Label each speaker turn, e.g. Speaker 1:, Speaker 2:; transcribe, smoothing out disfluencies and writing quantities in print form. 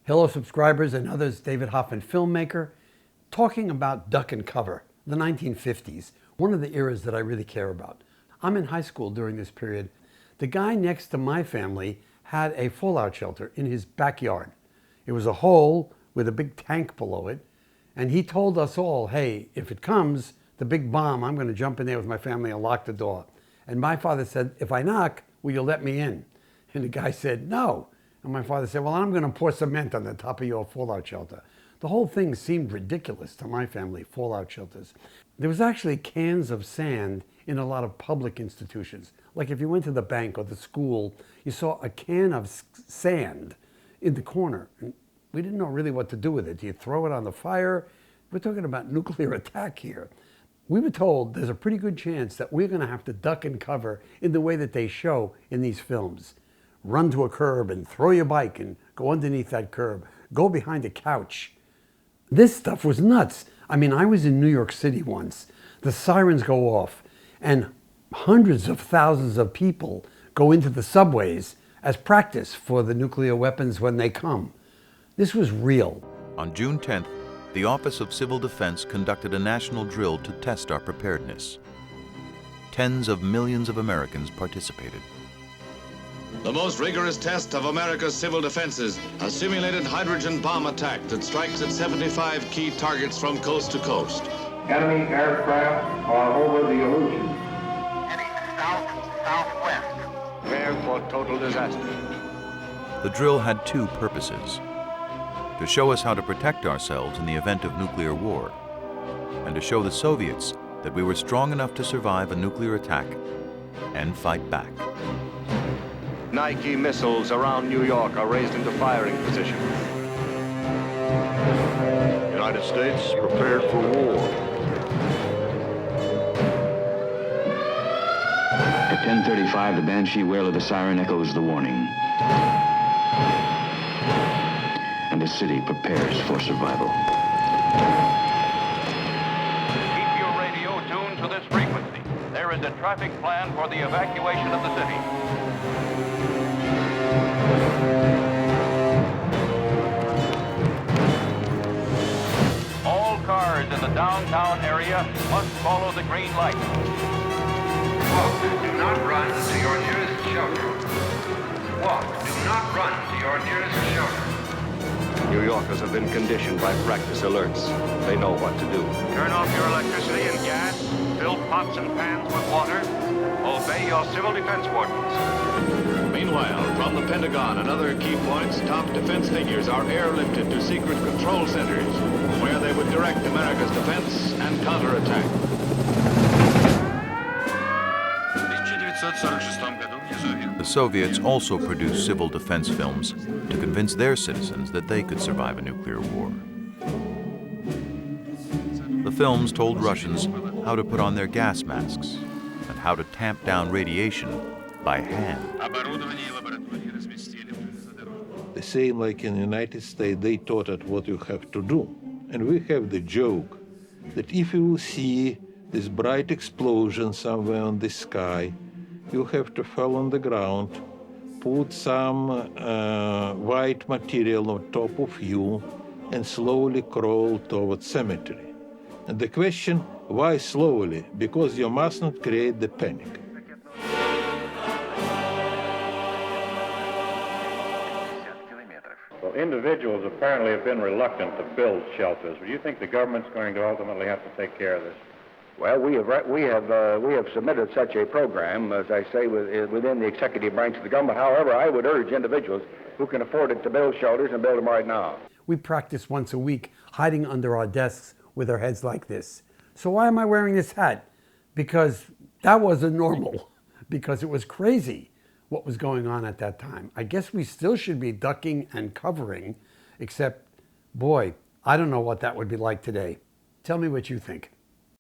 Speaker 1: Hello subscribers and others, David Hoffman, filmmaker, talking about duck and cover, the 1950s, one of the eras that I really care about. I'm in high school during this period. The guy next to my family had a fallout shelter in his backyard. It was a hole with a big tank below it, and he told us all, hey, if it comes, the big bomb, I'm going to jump in there with my family and lock the door. And my father said, if I knock, will you let me in? And the guy said, no. And my father said, well, I'm going to pour cement on the top of your fallout shelter. The whole thing seemed ridiculous to my family, fallout shelters. There was actually cans of sand in a lot of public institutions. Like if you went to the bank or the school, you saw a can of sand in the corner. And we didn't know really what to do with it. Do you throw it on the fire? We're talking about nuclear attack here. We were told there's a pretty good chance that we're going to have to duck and cover in the way that they show in these films. Run to a curb and throw your bike and go underneath that curb. Go behind a couch. This stuff was nuts. I mean, I was in New York City once. The sirens go off and hundreds of thousands of people go into the subways as practice for the nuclear weapons when they come. This was real.
Speaker 2: On June 10th, the Office of Civil Defense conducted a national drill to test our preparedness. Tens of millions of Americans participated.
Speaker 3: The most rigorous test of America's civil defenses, a simulated hydrogen bomb attack that strikes at 75 key targets from coast to coast.
Speaker 4: Enemy aircraft are over the Aleutians.
Speaker 5: Heading south-southwest.
Speaker 4: Prepare for total disaster.
Speaker 2: The drill had two purposes: to show us how to protect ourselves in the event of nuclear war, and to show the Soviets that we were strong enough to survive a nuclear attack and fight back.
Speaker 6: Nike missiles around New York are raised into firing position.
Speaker 7: United States prepared for war.
Speaker 8: At 10:35, the Banshee wail of the siren echoes the warning. And the city prepares for survival.
Speaker 9: Keep your radio tuned to this frequency. There is a traffic plan for the evacuation of the city. All cars in the downtown area must follow the green light.
Speaker 5: Walk, do not run to your nearest shelter. Walk, do not run to your nearest shelter.
Speaker 6: New Yorkers have been conditioned by practice alerts. They know what to do.
Speaker 9: Turn off your electricity and gas. Fill pots and pans with water. Obey your civil defense wardens.
Speaker 3: Meanwhile, from the Pentagon and other key points, top defense figures are airlifted to secret control centers where they would direct America's defense and counterattack.
Speaker 2: The Soviets also produced civil defense films to convince their citizens that they could survive a nuclear war. The films told Russians how to put on their gas masks and how to tamp down radiation by hand.
Speaker 7: The same like in the United States, they taught us what you have to do. And we have the joke that if you will see this bright explosion somewhere in the sky, you have to fall on the ground, put some white material on top of you, and slowly crawl towards cemetery. And the question, why slowly? Because you must not create the panic.
Speaker 4: Well, individuals apparently have been reluctant to build shelters. Do you think the government's going to ultimately have to take care of this?
Speaker 6: Well, we have submitted such a program, as I say, within the executive branch of the government. However, I would urge individuals who can afford it to build shelters and build them right now.
Speaker 1: We practice once a week, hiding under our desks with our heads like this. So why am I wearing this hat? Because that wasn't normal. Because it was crazy what was going on at that time. I guess we still should be ducking and covering, except, boy, I don't know what that would be like today. Tell me what you think.